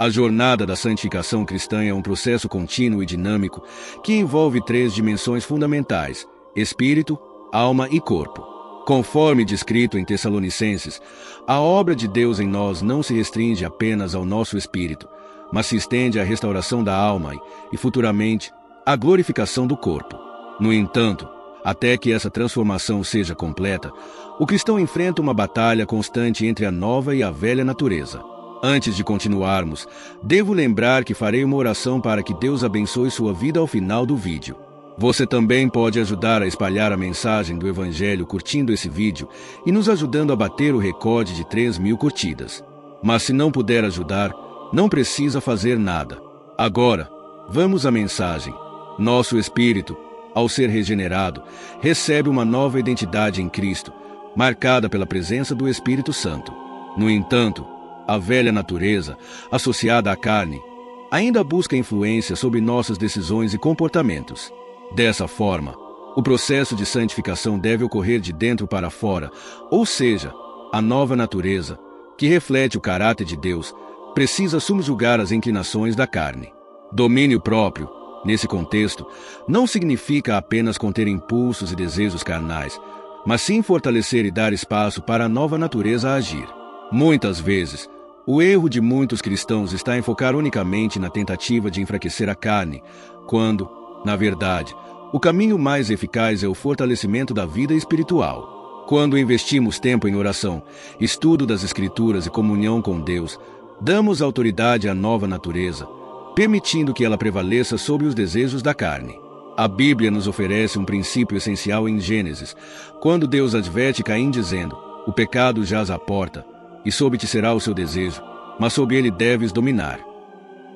A jornada da santificação cristã é um processo contínuo e dinâmico que envolve 3 dimensões fundamentais: espírito, alma e corpo. Conforme descrito em Tessalonicenses, a obra de Deus em nós não se restringe apenas ao nosso espírito, mas se estende à restauração da alma e, futuramente, à glorificação do corpo. No entanto, até que essa transformação seja completa, o cristão enfrenta uma batalha constante entre a nova e a velha natureza. Antes de continuarmos, devo lembrar que farei uma oração para que Deus abençoe sua vida ao final do vídeo. Você também pode ajudar a espalhar a mensagem do Evangelho curtindo esse vídeo e nos ajudando a bater o recorde de 3.000 curtidas. Mas se não puder ajudar, não precisa fazer nada. Agora, vamos à mensagem. Nosso espírito, ao ser regenerado, recebe uma nova identidade em Cristo, marcada pela presença do Espírito Santo. No entanto, a velha natureza, associada à carne, ainda busca influência sobre nossas decisões e comportamentos. Dessa forma, o processo de santificação deve ocorrer de dentro para fora, ou seja, a nova natureza, que reflete o caráter de Deus, precisa subjugar as inclinações da carne. Domínio próprio, nesse contexto, não significa apenas conter impulsos e desejos carnais, mas sim fortalecer e dar espaço para a nova natureza agir. Muitas vezes, o erro de muitos cristãos está em focar unicamente na tentativa de enfraquecer a carne, quando, na verdade, o caminho mais eficaz é o fortalecimento da vida espiritual. Quando investimos tempo em oração, estudo das Escrituras e comunhão com Deus, damos autoridade à nova natureza, permitindo que ela prevaleça sobre os desejos da carne. A Bíblia nos oferece um princípio essencial em Gênesis, quando Deus adverte Caim dizendo: "O pecado jaz à porta, e sob ti será o seu desejo, mas sob ele deves dominar."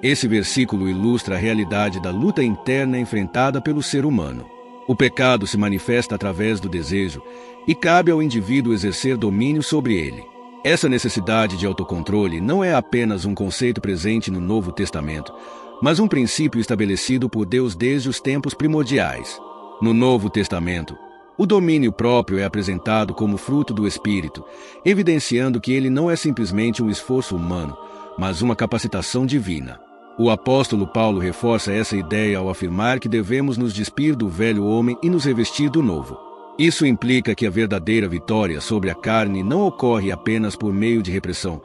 Esse versículo ilustra a realidade da luta interna enfrentada pelo ser humano. O pecado se manifesta através do desejo e cabe ao indivíduo exercer domínio sobre ele. Essa necessidade de autocontrole não é apenas um conceito presente no Novo Testamento, mas um princípio estabelecido por Deus desde os tempos primordiais. No Novo Testamento, o domínio próprio é apresentado como fruto do Espírito, evidenciando que ele não é simplesmente um esforço humano, mas uma capacitação divina. O apóstolo Paulo reforça essa ideia ao afirmar que devemos nos despir do velho homem e nos revestir do novo. Isso implica que a verdadeira vitória sobre a carne não ocorre apenas por meio de repressão,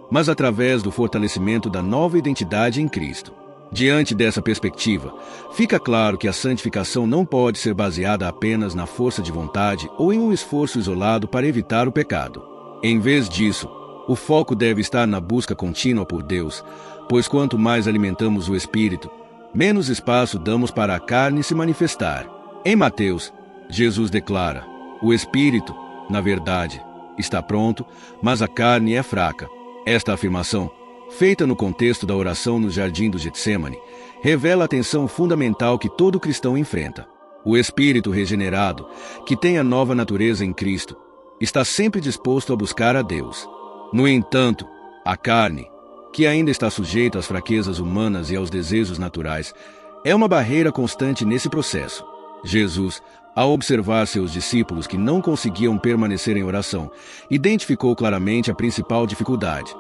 mas através do fortalecimento da nova identidade em Cristo. Diante dessa perspectiva, fica claro que a santificação não pode ser baseada apenas na força de vontade ou em um esforço isolado para evitar o pecado. Em vez disso, o foco deve estar na busca contínua por Deus, pois quanto mais alimentamos o Espírito, menos espaço damos para a carne se manifestar. Em Mateus, Jesus declara: "O Espírito, na verdade, está pronto, mas a carne é fraca." Esta afirmação, feita no contexto da oração no jardim do Getsêmani, revela a tensão fundamental que todo cristão enfrenta. O espírito regenerado, que tem a nova natureza em Cristo, está sempre disposto a buscar a Deus. No entanto, a carne, que ainda está sujeita às fraquezas humanas e aos desejos naturais, é uma barreira constante nesse processo. Jesus, ao observar seus discípulos que não conseguiam permanecer em oração, identificou claramente a principal dificuldade.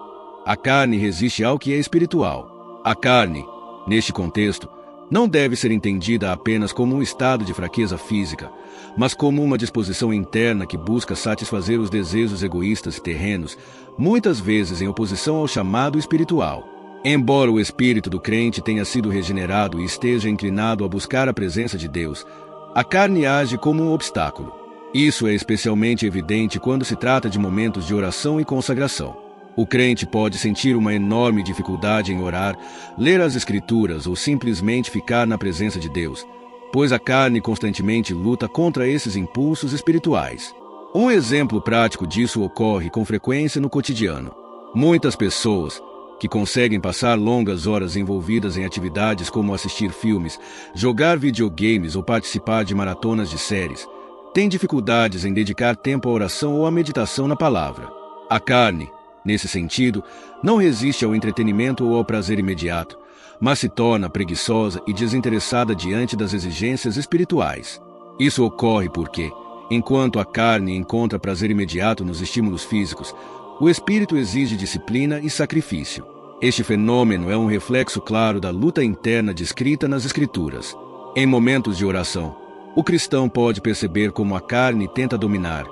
A carne resiste ao que é espiritual. A carne, neste contexto, não deve ser entendida apenas como um estado de fraqueza física, mas como uma disposição interna que busca satisfazer os desejos egoístas e terrenos, muitas vezes em oposição ao chamado espiritual. Embora o espírito do crente tenha sido regenerado e esteja inclinado a buscar a presença de Deus, a carne age como um obstáculo. Isso é especialmente evidente quando se trata de momentos de oração e consagração. O crente pode sentir uma enorme dificuldade em orar, ler as Escrituras ou simplesmente ficar na presença de Deus, pois a carne constantemente luta contra esses impulsos espirituais. Um exemplo prático disso ocorre com frequência no cotidiano. Muitas pessoas, que conseguem passar longas horas envolvidas em atividades como assistir filmes, jogar videogames ou participar de maratonas de séries, têm dificuldades em dedicar tempo à oração ou à meditação na palavra. A carne, nesse sentido, não resiste ao entretenimento ou ao prazer imediato, mas se torna preguiçosa e desinteressada diante das exigências espirituais. Isso ocorre porque, enquanto a carne encontra prazer imediato nos estímulos físicos, o espírito exige disciplina e sacrifício. Este fenômeno é um reflexo claro da luta interna descrita nas Escrituras. Em momentos de oração, o cristão pode perceber como a carne tenta dominar,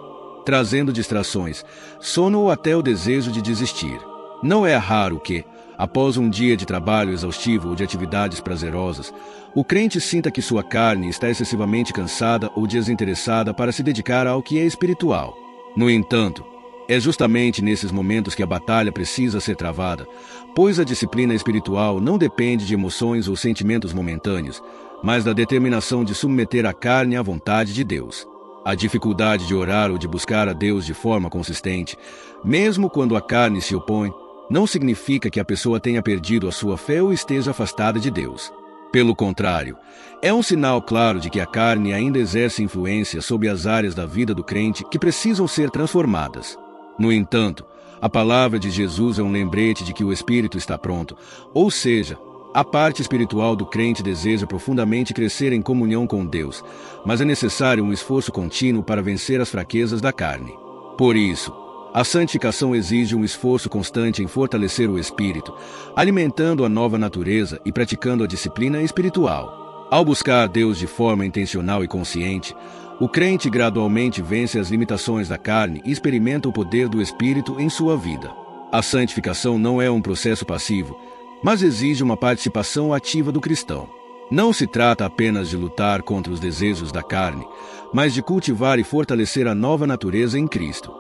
trazendo distrações, sono ou até o desejo de desistir. Não é raro que, após um dia de trabalho exaustivo ou de atividades prazerosas, o crente sinta que sua carne está excessivamente cansada ou desinteressada para se dedicar ao que é espiritual. No entanto, é justamente nesses momentos que a batalha precisa ser travada, pois a disciplina espiritual não depende de emoções ou sentimentos momentâneos, mas da determinação de submeter a carne à vontade de Deus. A dificuldade de orar ou de buscar a Deus de forma consistente, mesmo quando a carne se opõe, não significa que a pessoa tenha perdido a sua fé ou esteja afastada de Deus. Pelo contrário, é um sinal claro de que a carne ainda exerce influência sobre as áreas da vida do crente que precisam ser transformadas. No entanto, a palavra de Jesus é um lembrete de que o espírito está pronto, ou seja, a parte espiritual do crente deseja profundamente crescer em comunhão com Deus, mas é necessário um esforço contínuo para vencer as fraquezas da carne. Por isso, a santificação exige um esforço constante em fortalecer o espírito, alimentando a nova natureza e praticando a disciplina espiritual. Ao buscar Deus de forma intencional e consciente, o crente gradualmente vence as limitações da carne e experimenta o poder do Espírito em sua vida. A santificação não é um processo passivo, mas exige uma participação ativa do cristão. Não se trata apenas de lutar contra os desejos da carne, mas de cultivar e fortalecer a nova natureza em Cristo.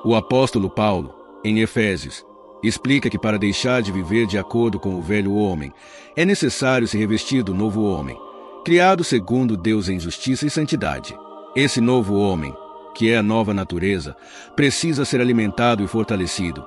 O apóstolo Paulo, em Efésios, explica que para deixar de viver de acordo com o velho homem, é necessário se revestir do novo homem, criado segundo Deus em justiça e santidade. Esse novo homem, que é a nova natureza, precisa ser alimentado e fortalecido.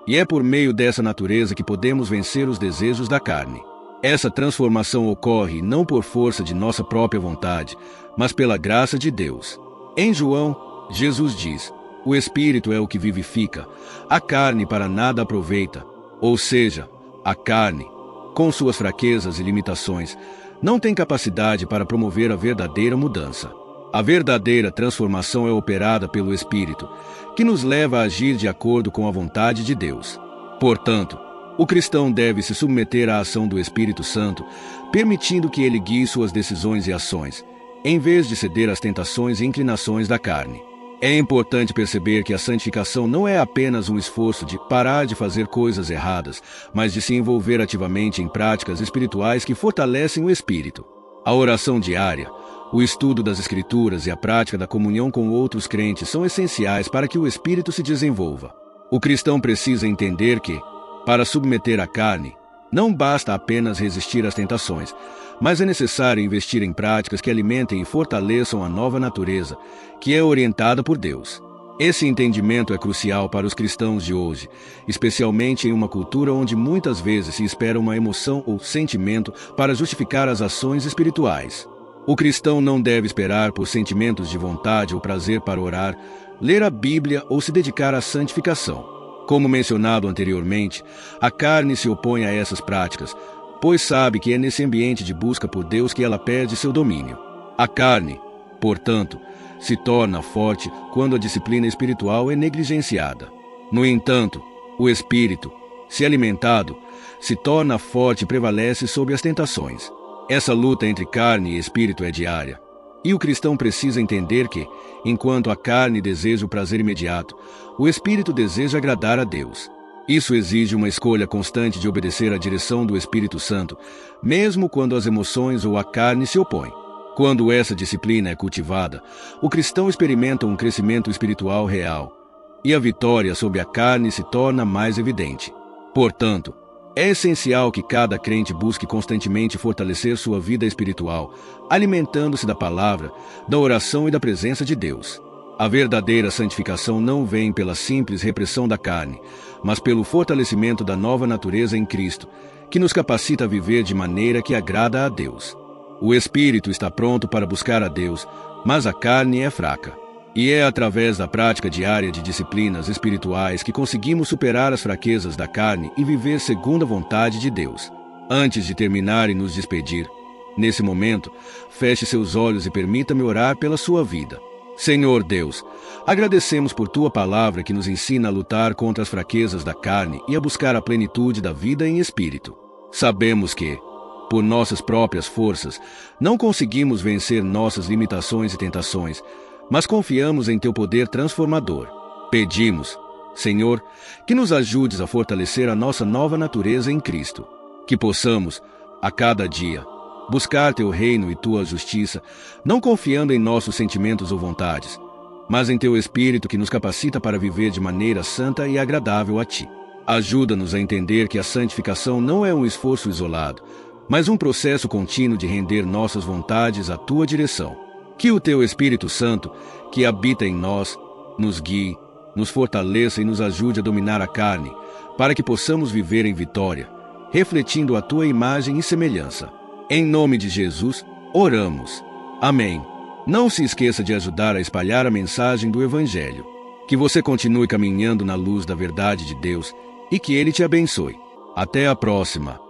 E é por meio dessa natureza que podemos vencer os desejos da carne. Essa transformação ocorre não por força de nossa própria vontade, mas pela graça de Deus. Em João, Jesus diz: o Espírito é o que vivifica, a carne para nada aproveita. Ou seja, a carne, com suas fraquezas e limitações, não tem capacidade para promover a verdadeira mudança. A verdadeira transformação é operada pelo Espírito, que nos leva a agir de acordo com a vontade de Deus. Portanto, o cristão deve se submeter à ação do Espírito Santo, permitindo que ele guie suas decisões e ações, em vez de ceder às tentações e inclinações da carne. É importante perceber que a santificação não é apenas um esforço de parar de fazer coisas erradas, mas de se envolver ativamente em práticas espirituais que fortalecem o espírito. A oração diária, o estudo das Escrituras e a prática da comunhão com outros crentes são essenciais para que o espírito se desenvolva. O cristão precisa entender que, para submeter a carne, não basta apenas resistir às tentações, mas é necessário investir em práticas que alimentem e fortaleçam a nova natureza, que é orientada por Deus. Esse entendimento é crucial para os cristãos de hoje, especialmente em uma cultura onde muitas vezes se espera uma emoção ou sentimento para justificar as ações espirituais. O cristão não deve esperar por sentimentos de vontade ou prazer para orar, ler a Bíblia ou se dedicar à santificação. Como mencionado anteriormente, a carne se opõe a essas práticas, pois sabe que é nesse ambiente de busca por Deus que ela perde seu domínio. A carne, portanto, se torna forte quando a disciplina espiritual é negligenciada. No entanto, o espírito, se alimentado, se torna forte e prevalece sobre as tentações. Essa luta entre carne e espírito é diária. E o cristão precisa entender que, enquanto a carne deseja o prazer imediato, o espírito deseja agradar a Deus. Isso exige uma escolha constante de obedecer à direção do Espírito Santo, mesmo quando as emoções ou a carne se opõem. Quando essa disciplina é cultivada, o cristão experimenta um crescimento espiritual real, e a vitória sobre a carne se torna mais evidente. Portanto, é essencial que cada crente busque constantemente fortalecer sua vida espiritual, alimentando-se da palavra, da oração e da presença de Deus. A verdadeira santificação não vem pela simples repressão da carne, mas pelo fortalecimento da nova natureza em Cristo, que nos capacita a viver de maneira que agrada a Deus. O espírito está pronto para buscar a Deus, mas a carne é fraca. E é através da prática diária de disciplinas espirituais que conseguimos superar as fraquezas da carne e viver segundo a vontade de Deus. Antes de terminar e nos despedir, nesse momento, feche seus olhos e permita-me orar pela sua vida. Senhor Deus, agradecemos por tua palavra que nos ensina a lutar contra as fraquezas da carne e a buscar a plenitude da vida em espírito. Sabemos que, por nossas próprias forças, não conseguimos vencer nossas limitações e tentações, mas confiamos em teu poder transformador. Pedimos, Senhor, que nos ajudes a fortalecer a nossa nova natureza em Cristo, que possamos, a cada dia, buscar teu reino e tua justiça, não confiando em nossos sentimentos ou vontades, mas em teu Espírito que nos capacita para viver de maneira santa e agradável a ti. Ajuda-nos a entender que a santificação não é um esforço isolado, mas um processo contínuo de render nossas vontades à tua direção. Que o teu Espírito Santo, que habita em nós, nos guie, nos fortaleça e nos ajude a dominar a carne, para que possamos viver em vitória, refletindo a tua imagem e semelhança. Em nome de Jesus, oramos. Amém. Não se esqueça de ajudar a espalhar a mensagem do Evangelho. Que você continue caminhando na luz da verdade de Deus e que Ele te abençoe. Até a próxima.